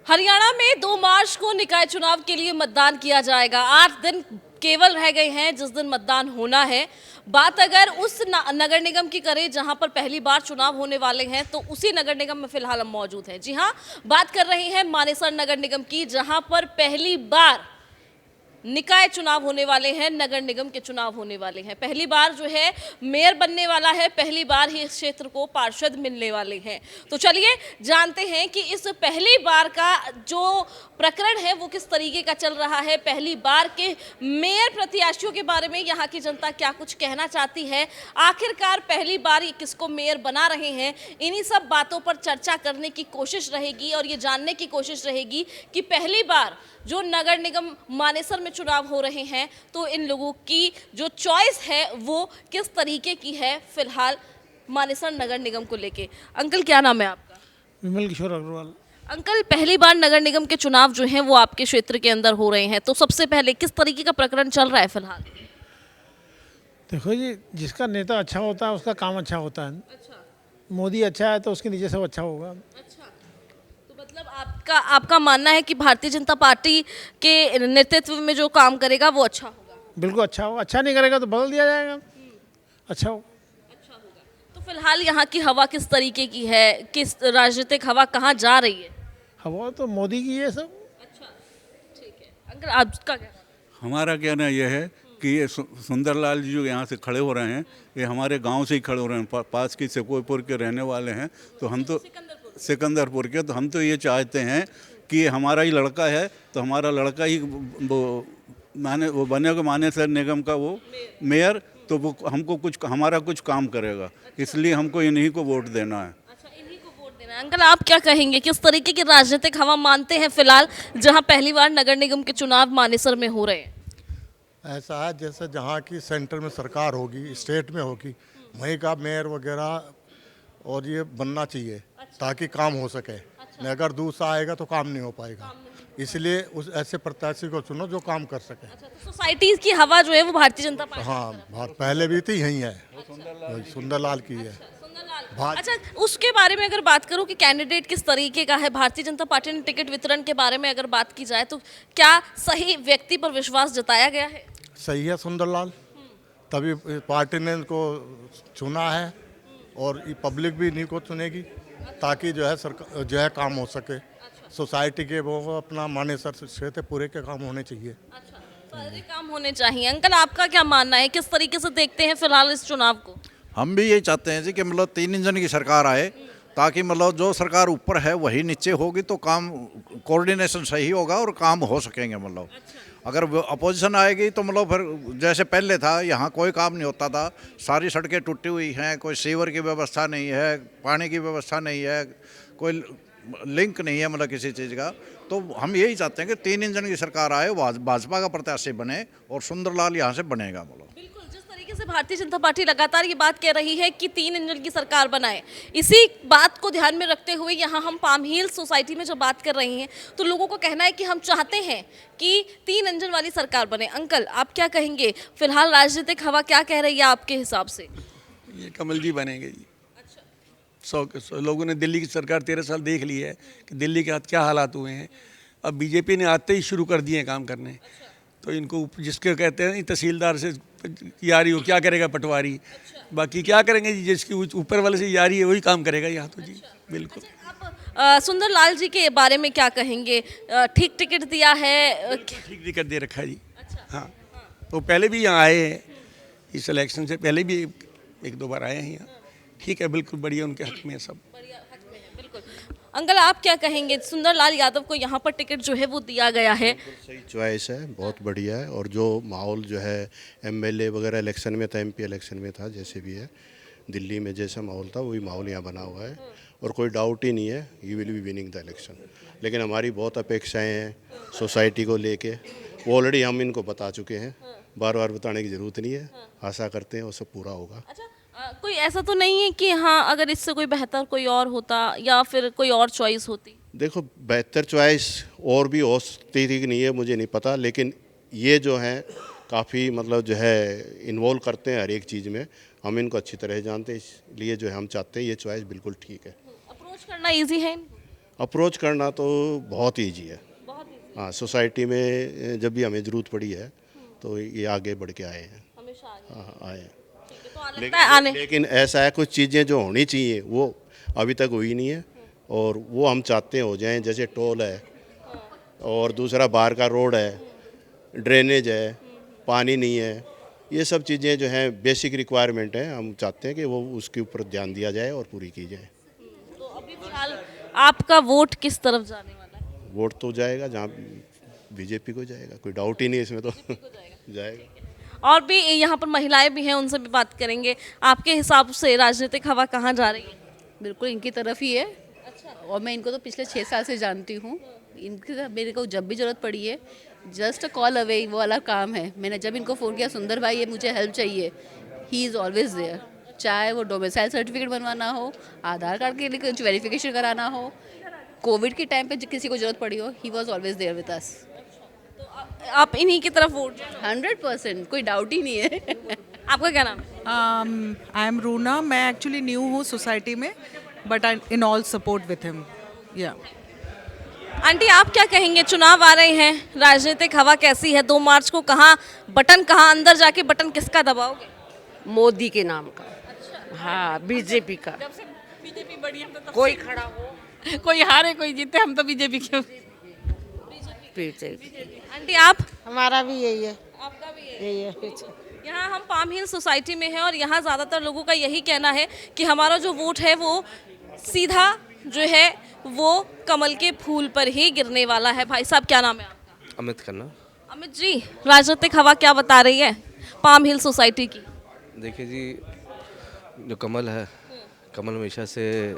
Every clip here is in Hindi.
हरियाणा में 2 मार्च को निकाय चुनाव के लिए मतदान किया जाएगा। 8 दिन केवल रह गए हैं जिस दिन मतदान होना है। बात अगर उस नगर निगम की करें जहां पर पहली बार चुनाव होने वाले हैं तो उसी नगर निगम में फिलहाल हम मौजूद हैं। जी हां, बात कर रहे हैं मानेसर नगर निगम की, जहां पर पहली बार निकाय चुनाव होने वाले हैं, नगर निगम के चुनाव होने वाले हैं। पहली बार जो है मेयर बनने वाला है, पहली बार ही इस क्षेत्र को पार्षद मिलने वाले हैं। तो चलिए जानते हैं कि इस पहली बार का जो प्रकरण है वो किस तरीके का चल रहा है। पहली बार के मेयर प्रत्याशियों के बारे में यहाँ की जनता क्या कुछ कहना चाहती है, आखिरकार पहली बार ये किसको मेयर बना रहे हैं, इन्हीं सब बातों पर चर्चा करने की कोशिश रहेगी और ये जानने की कोशिश रहेगी कि पहली बार जो नगर निगम मानेसर में चुनाव हो रहे हैं तो इन लोगों की जो चॉइस है वो किस तरीके की है फिलहाल मानेसर नगर निगम को लेके। अंकल क्या नाम है आपका? विमल किशोर अग्रवाल। अंकल, पहली बार नगर निगम के चुनाव जो हैं वो आपके क्षेत्र के अंदर हो रहे हैं, तो सबसे पहले किस तरीके का प्रकरण चल रहा है फिलहाल? देखो जी, जिसका नेता अच्छा होता है उसका काम अच्छा होता है। अच्छा मोदी अच्छा है तो उसके नीचे सब अच्छा होगा। अच्छा, तो मतलब आपका मानना है कि भारतीय जनता पार्टी के नेतृत्व में जो काम करेगा वो अच्छा होगा? बिल्कुल अच्छा होगा। अच्छा नहीं करेगा तो बदल दिया जाएगा। अच्छा हो। अच्छा होगा। तो फिलहाल यहाँ की हवा किस तरीके की है, किस राजनीतिक हवा कहाँ जा रही है? हवा तो मोदी की है सब। अच्छा, ठीक है। अंकल आपका क्या? हमारा कहना यह है कि ये सुंदरलाल जी जो यहाँ से खड़े हो रहे हैं, ये हमारे गांव से ही खड़े हो रहे हैं, पास की सेकोईपुर के रहने वाले हैं। तो हम तो सिकंदरपुर के, तो हम तो ये चाहते हैं कि हमारा ही लड़का है, तो हमारा लड़का ही वो बनेगा मानेसर निगम का वो मेयर, तो वो हमको कुछ हमारा कुछ काम करेगा, इसलिए हमको इन्हीं को वोट देना है। अच्छा, इन्हीं को वोट देना है। अंकल आप क्या कहेंगे, किस तरीके की राजनीतिक हवा मानते हैं फिलहाल जहां पहली बार नगर निगम के चुनाव मानेसर में हो रहे हैं? ऐसा है जैसे जहाँ की सेंटर में सरकार होगी, स्टेट में होगी, वहीं का मेयर वगैरह और ये बनना चाहिए ताकि काम हो सके। नहीं अगर दूसरा आएगा तो काम नहीं हो पाएगा, इसलिए उस ऐसे प्रत्याशी को चुनो जो काम कर सके। अच्छा, तो सोसाइटी की हवा जो है वो भारतीय जनता पार्टी हाँ, पहले भी थी यही है, सुंदरलाल की है। अच्छा, उसके बारे में अगर बात करूं कि कैंडिडेट किस तरीके का है, भारतीय जनता पार्टी ने टिकट वितरण के बारे में अगर बात की जाए तो क्या सही व्यक्ति पर विश्वास जताया गया है? सही है सुंदरलाल, तभी पार्टी ने इनको चुना है और ये पब्लिक भी इन्हीं को चुनेगी ताकि जो है सरकार जो है काम हो सके। सोसाइटी के वो अपना मानेसर क्षेत्र पूरे के काम होने चाहिए। अच्छा, सारे काम होने चाहिए। अंकल आपका क्या मानना है, किस तरीके से देखते हैं फिलहाल इस चुनाव को? हम भी यही चाहते हैं जी कि मतलब 3 इंजन की सरकार आए, ताकि मतलब जो सरकार ऊपर है वही नीचे होगी तो काम कोऑर्डिनेशन सही होगा और काम हो सकेंगे। मतलब अगर अपोजिशन आएगी तो मतलब फिर जैसे पहले था, यहाँ कोई काम नहीं होता था, सारी सड़कें टूटी हुई हैं, कोई सीवर की व्यवस्था नहीं है, पानी की व्यवस्था नहीं है, कोई लिंक नहीं है मतलब किसी चीज़ का। तो हम यही चाहते हैं कि 3 इंजन की सरकार आए, भाजपा का प्रत्याशी बने और सुंदरलाल यहाँ से बनेगा। मतलब बिल्कुल, जिस तरीके से भारतीय जनता पार्टी लगातार ये बात कह रही है कि 3 इंजन की सरकार बनाए, इसी बात को ध्यान में रखते हुए यहाँ हम पाम हिल सोसाइटी में जब बात कर रहे हैं तो लोगों को कहना है कि हम चाहते हैं कि 3 इंजन वाली सरकार बने। अंकल आप क्या कहेंगे, फिलहाल राजनीतिक हवा क्या कह रही है आपके हिसाब से? ये कमल जी बनेंगे जी। 100 लोगों ने दिल्ली की सरकार 13 साल देख ली है कि दिल्ली के क्या हालात हुए हैं। अब बीजेपी ने आते ही शुरू कर दिए हैं काम करने। तो इनको जिसके कहते हैं तहसीलदार से यारी हो, क्या करेगा पटवारी, बाकी क्या करेंगे जी, जिसकी ऊपर वाले से यारी है वही काम करेगा यहाँ तो जी। बिल्कुल। आप सुंदरलाल जी के बारे में क्या कहेंगे, ठीक टिकट दिया है? ठीक टिकट दे रखा है जी। हाँ, वो पहले भी यहाँ आए हैं, इस इलेक्शन से पहले भी 1-2 बार आए हैं यहाँ। ठीक है, बिल्कुल बढ़िया, उनके हक में है सब। बिल्कुल। अंकल आप क्या कहेंगे, सुंदरलाल यादव को यहाँ पर टिकट जो है वो दिया गया है? सही चॉइस है, बहुत बढ़िया है। और जो माहौल जो है एमएलए वगैरह इलेक्शन में था, एमपी इलेक्शन में था, जैसे भी है दिल्ली में जैसा माहौल था वही माहौल यहाँ बना हुआ है और कोई डाउट ही नहीं है he will be winning the election. लेकिन हमारी बहुत अपेक्षाएं हैं सोसाइटी को लेके, वो ऑलरेडी हम इनको बता चुके हैं, बार बार बताने की ज़रूरत नहीं है। आशा करते हैं वो सब पूरा होगा। अच्छा, कोई ऐसा तो नहीं है कि हाँ अगर इससे कोई बेहतर कोई और होता या फिर कोई और चॉइस होती? देखो, बेहतर चॉइस और भी हो सकती थी कि नहीं है मुझे नहीं पता, लेकिन ये जो हैं काफ़ी मतलब जो है इन्वॉल्व करते हैं हर एक चीज़ में, हम इनको अच्छी तरह जानते हैं, इसलिए जो है हम चाहते हैं ये चॉइस बिल्कुल ठीक है। अप्रोच करना इजी है? अप्रोच करना तो बहुत ईजी है। बहुत easy, हाँ, सोसाइटी में जब भी हमें ज़रूरत पड़ी है तो ये आगे बढ़ के आए हैं। हमेशा आगे। हाँ, आए हैं। ठीक है, तो लगता है आने लेकिन ऐसा है, कुछ चीज़ें जो होनी चाहिए वो अभी तक हुई नहीं है, और वो हम चाहते हैं हो जाएं। जैसे टोल है, और दूसरा बाहर का रोड है, ड्रेनेज है, पानी नहीं है, ये सब चीज़ें जो हैं बेसिक रिक्वायरमेंट हैं। हम चाहते हैं कि वो उसके ऊपर ध्यान दिया जाए और पूरी की जाए। तो अभी फिलहाल आपका वोट किस तरफ जाने वाला है? वोट तो जाएगा जहाँ बीजेपी को जाएगा, कोई डाउट ही नहीं है इसमें तो जाएगा। और भी यहाँ पर महिलाएं भी हैं, उनसे भी बात करेंगे। आपके हिसाब से राजनीतिक हवा कहाँ जा रही है? बिल्कुल इनकी तरफ ही है। और मैं इनको तो पिछले 6 साल से जानती हूँ। इनकी मेरे को जब भी ज़रूरत पड़ी है, जस्ट कॉल अवे वो वाला काम है। मैंने जब इनको फ़ोन किया, सुंदर भाई ये मुझे हेल्प चाहिए, ही इज़ ऑलवेज देयर। चाहे वो डोमिसाइल सर्टिफिकेट बनवाना हो, आधार कार्ड के लिए कुछ वेरिफिकेशन कराना हो, कोविड के टाइम पे किसी को ज़रूरत पड़ी हो, he was always there with us. तो आप इन्हीं की तरफ वोट 100%, कोई डाउट ही नहीं है। आपका क्या नाम है? आई एम रूना। मैं एक्चुअली न्यू हूँ सोसाइटी में, but I in all support with him. या आंटी, आप क्या कहेंगे? चुनाव आ रहे हैं, राजनीतिक हवा कैसी है? 2 मार्च को कहाँ अंदर जाके बटन किसका दबाओगे? मोदी के नाम का। हाँ, बीजेपी का। बीजेपी बड़ी हम तो कोई खड़ा हो, कोई हारे कोई जीते, हम तो बीजेपी के। बीजेपी। आंटी, आप? हमारा भी यही है। आपका भी यही है। यहाँ हम पाम हिल सोसाइटी में हैं और यहाँ ज़्यादातर लोगों का यही कहना है कि हमारा जो वोट है वो सीधा जो है वो कमल के फूल पर ही गिरने वाला है। भाई साहब, क्या नाम है आपका? अमित खन्ना। अमित जी, राजनीतिक हवा क्या बता रही है पाम हिल सोसाइटी की? देखिए जी, जो कमल है, कमल हमेशा से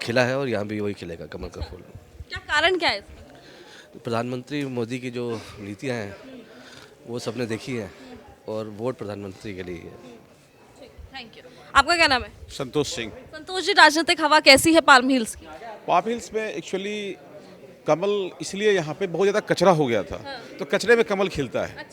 खिला है और यहाँ भी वही खिलेगा, कमल का फूल। क्या कारण क्या है इसका? प्रधानमंत्री मोदी की जो नीतियाँ हैं वो सबने देखी हैं, और वोट प्रधानमंत्री के लिए है। Thank you. आपका क्या नाम है? संतोष सिंह। संतोष जी, राजनीतिक हवा कैसी है पाम हिल्स की? पाम हिल्स में एक्चुअली कमल, इसलिए यहाँ पे बहुत ज़्यादा कचरा हो गया था, तो कचरे में कमल खिलता है।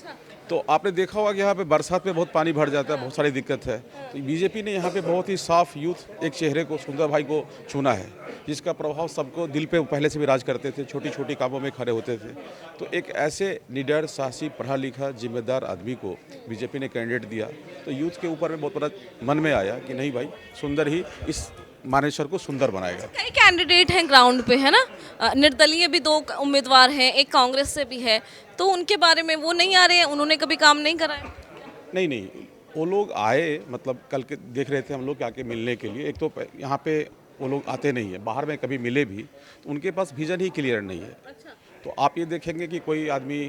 तो आपने देखा होगा कि यहाँ पे बरसात में बहुत पानी भर जाता है, बहुत सारी दिक्कत है। तो बीजेपी ने यहाँ पे बहुत ही साफ यूथ एक चेहरे को, सुंदर भाई को चुना है, जिसका प्रभाव सबको दिल पे पहले से भी राज करते थे, छोटी छोटी कामों में खड़े होते थे। तो एक ऐसे निडर, साहसी, पढ़ा लिखा, जिम्मेदार आदमी को बीजेपी ने कैंडिडेट दिया, तो यूथ के ऊपर में बहुत बड़ा मन में आया कि नहीं भाई, सुंदर ही इस मानेसर को सुंदर बनाएगा। कई कैंडिडेट हैं ग्राउंड पे, है ना? निर्दलीय भी 2 उम्मीदवार हैं, एक कांग्रेस से भी है, तो उनके बारे में वो नहीं आ रहे हैं? उन्होंने कभी काम नहीं करा है? नहीं, वो लोग आए, मतलब कल के देख रहे थे हम लोग आके मिलने के लिए। एक तो यहाँ पे वो लोग आते नहीं है, बाहर में कभी मिले भी तो उनके पास विजन ही क्लियर नहीं है। तो आप ये देखेंगे कि कोई आदमी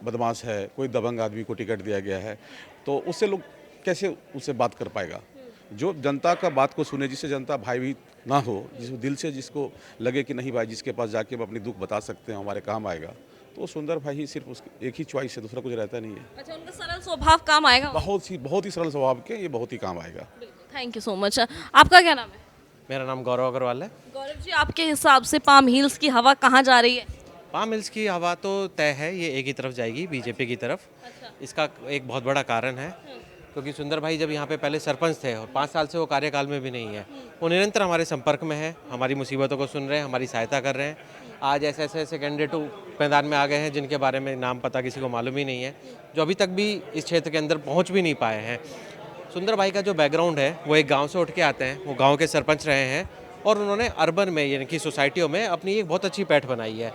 बदमाश है, कोई दबंग आदमी को टिकट दिया गया है, तो उससे लोग कैसे उससे बात कर पाएगा? जो जनता का बात को सुने, जिससे जनता भाई भी ना हो, जिसको दिल से जिसको लगे कि नहीं भाई, जिसके पास जाके हम अपनी दुख बता सकते हैं, हमारे काम आएगा, तो सुंदर भाई ही सिर्फ उसकी एक ही चॉइस है, दूसरा कुछ रहता नहीं है। अच्छा, उनका सरल स्वभाव काम आएगा? बहुत ही सरल स्वभाव के, ये बहुत ही काम आएगा। Thank you so much. आपका क्या नाम है? मेरा नाम गौरव अग्रवाल है। गौरव जी, आपके हिसाब से पाम हिल्स की हवा कहाँ जा रही है? पाम हिल्स की हवा तो तय है, ये एक ही तरफ जाएगी, बीजेपी की तरफ। इसका एक बहुत बड़ा कारण है, क्योंकि सुंदर भाई जब यहाँ पे पहले सरपंच थे और 5 साल से वो कार्यकाल में भी नहीं है, वो निरंतर हमारे संपर्क में है, हमारी मुसीबतों को सुन रहे हैं, हमारी सहायता कर रहे हैं। आज ऐसे कैंडिडेट मैदान में आ गए हैं जिनके बारे में नाम पता किसी को मालूम ही नहीं है, जो अभी तक भी इस क्षेत्र के अंदर पहुँच भी नहीं पाए हैं। सुंदर भाई का जो बैकग्राउंड है, वो एक गाँव से उठ के आते हैं, वो गाँव के सरपंच रहे हैं, और उन्होंने अर्बन में यानी कि सोसाइटियों में अपनी एक बहुत अच्छी पैठ बनाई है।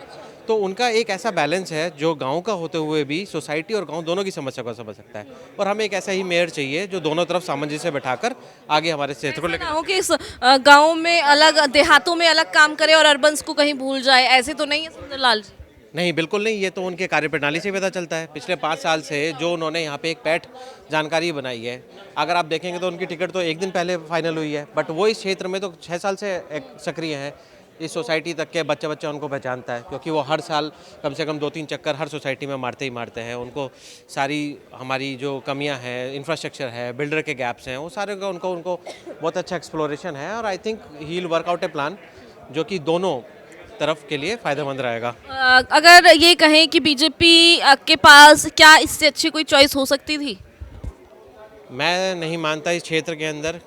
तो उनका एक ऐसा बैलेंस है जो गांव का होते हुए भी सोसाइटी और गांव दोनों की समस्या को समझ सकता है, और हमें एक ऐसा ही मेयर चाहिए जो दोनों तरफ सामंजस्य बैठाकर आगे हमारे क्षेत्र को लेकर हो कि इस गाँव में अलग, देहातों में अलग काम करे और अर्बन्स को कहीं भूल जाए, ऐसे तो नहीं है सुंदरलाल जी? नहीं, बिल्कुल नहीं। ये तो उनके कार्यप्रणाली से पता चलता है। पिछले 5 साल से जो उन्होंने यहाँ पे एक पैठ जानकारी बनाई है, अगर आप देखेंगे तो उनकी टिकट तो एक दिन पहले फाइनल हुई है, बट वो इस क्षेत्र में तो 6 साल से सक्रिय हैं। इस सोसाइटी तक के बच्चा उनको पहचानता है, क्योंकि वो हर साल कम से कम 2-3 चक्कर हर सोसाइटी में मारते ही मारते हैं। उनको सारी हमारी जो कमियां हैं, इंफ्रास्ट्रक्चर है, बिल्डर के गैप्स हैं, वो सारे का उनको बहुत अच्छा एक्सप्लोरेशन है, और I think he will work out A plan जो कि दोनों तरफ के लिए फ़ायदेमंद रहेगा। अगर ये कहें कि बीजेपी के पास क्या इससे अच्छी कोई चॉइस हो सकती थी? मैं नहीं मानता इस क्षेत्र के अंदर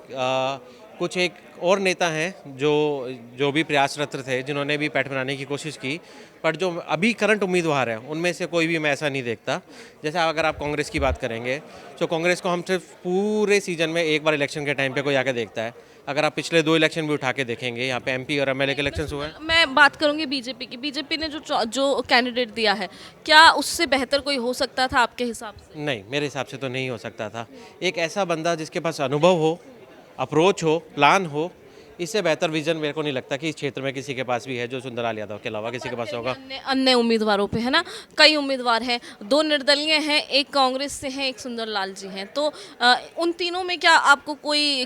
कुछ एक और नेता हैं जो भी प्रयासरत थे, जिन्होंने भी पैठ बनाने की कोशिश की, पर जो अभी करंट उम्मीदवार हैं उनमें से कोई भी मैं ऐसा नहीं देखता। जैसे अगर आप कांग्रेस की बात करेंगे तो कांग्रेस को हम सिर्फ पूरे सीजन में एक बार इलेक्शन के टाइम पे कोई आके देखता है। अगर आप पिछले 2 इलेक्शन भी उठा के देखेंगे, यहाँ पे एमपी और एमएलए के इलेक्शन हुए हैं। मैं बात करूंगी बीजेपी की। बीजेपी ने जो कैंडिडेट दिया है, क्या उससे बेहतर कोई हो सकता था आपके हिसाब से? नहीं, मेरे हिसाब से तो नहीं हो सकता था। एक ऐसा बंदा जिसके पास अनुभव हो, अप्रोच हो, प्लान हो, इससे बेहतर विजन मेरे को नहीं लगता कि इस क्षेत्र में किसी के पास भी है, जो सुंदरलाल यादव के अलावा किसी के पास होगा। अन्य उम्मीदवारों पे है ना, कई उम्मीदवार हैं, 2 निर्दलीय हैं, एक कांग्रेस से हैं, एक सुंदरलाल जी हैं। तो उन तीनों में क्या आपको कोई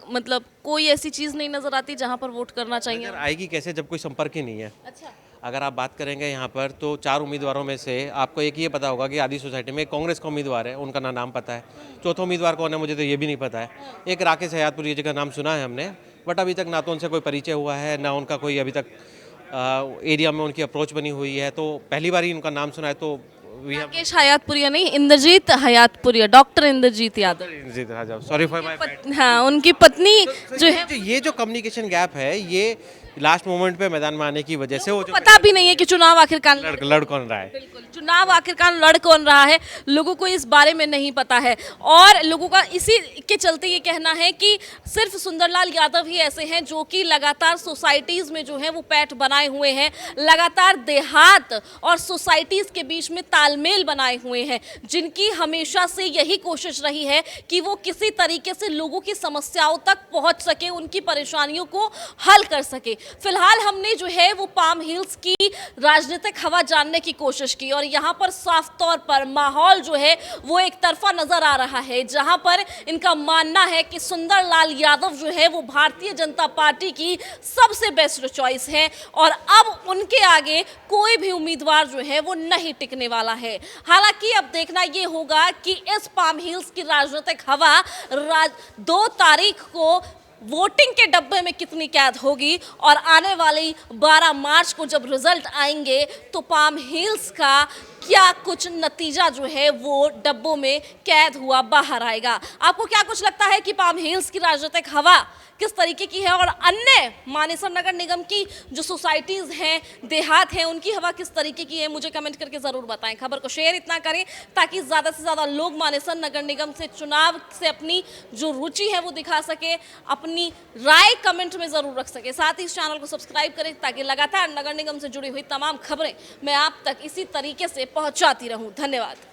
मतलब कोई ऐसी चीज़ नहीं नजर आती जहां पर वोट करना चाहिए? आएगी कैसे जब कोई संपर्क ही नहीं है। अच्छा। अगर आप बात करेंगे यहाँ पर तो 4 उम्मीदवारों में से आपको एक ये पता होगा कि आदि सोसाइटी में एक कांग्रेस का उम्मीदवार है, उनका नाम पता है। चौथा उम्मीदवार कौन है मुझे तो ये भी नहीं पता है। एक राकेश हयातपुरी जी का नाम सुना है हमने, बट अभी तक ना तो उनसे कोई परिचय हुआ है, ना उनका कोई अभी तक एरिया में उनकी अप्रोच बनी हुई है। तो पहली बार ही उनका नाम सुना है। तो राकेश हयातपुरिया नहीं, Inderjeet Hayatpuriya, doctor Inderjeet Yadav. Sorry for my हाँ, उनकी पत्नी जो है, ये जो कम्युनिकेशन गैप है, ये लास्ट मोमेंट पे मैदान में आने की वजह से वो जो पता भी नहीं है कि चुनाव आखिरकार लड़ कौन रहा है। बिल्कुल, चुनाव आखिरकार लड़ कौन रहा है, लोगों को इस बारे में नहीं पता है। और लोगों का इसी के चलते ये कहना है कि सिर्फ सुंदरलाल यादव ही ऐसे हैं जो कि लगातार सोसाइटीज़ में जो है वो पैठ बनाए हुए हैं, लगातार देहात और सोसाइटीज़ के बीच में तालमेल बनाए हुए हैं, जिनकी हमेशा से यही कोशिश रही है कि वो किसी तरीके से लोगों की समस्याओं तक पहुंच सके, उनकी परेशानियों को हल कर सके। फिलहाल हमने जो है वो पाम हिल्स की राजनीतिक हवा जानने की कोशिश की और यहाँ पर साफ तौर पर माहौल जो है वो एक तरफा नजर आ रहा है, जहाँ पर इनका मानना है कि सुंदरलाल यादव जो है वो भारतीय जनता पार्टी की सबसे बेस्ट चॉइस है और अब उनके आगे कोई भी उम्मीदवार जो है वो नहीं टिकने वाला है। हालांकि अब देखना ये होगा कि इस पाम हिल्स की राजनीतिक हवा 2 तारीख को वोटिंग के डब्बे में कितनी कैद होगी और आने वाली 12 मार्च को जब रिजल्ट आएंगे तो पाम हिल्स का क्या कुछ नतीजा जो है वो डब्बों में कैद हुआ बाहर आएगा। आपको क्या कुछ लगता है कि पाम हिल्स की राजनीतिक हवा किस तरीके की है और अन्य मानेसर नगर निगम की जो सोसाइटीज़ हैं, देहात हैं, उनकी हवा किस तरीके की है? मुझे कमेंट करके ज़रूर बताएं। खबर को शेयर इतना करें ताकि ज़्यादा से ज़्यादा लोग मानेसर नगर निगम से चुनाव से अपनी जो रुचि है वो दिखा सके, अपनी राय कमेंट में ज़रूर रख सके। साथ ही इस चैनल को सब्सक्राइब करें ताकि लगातार नगर निगम से जुड़ी हुई तमाम खबरें मैं आप तक इसी तरीके से पहुँचाती रहूँ। धन्यवाद।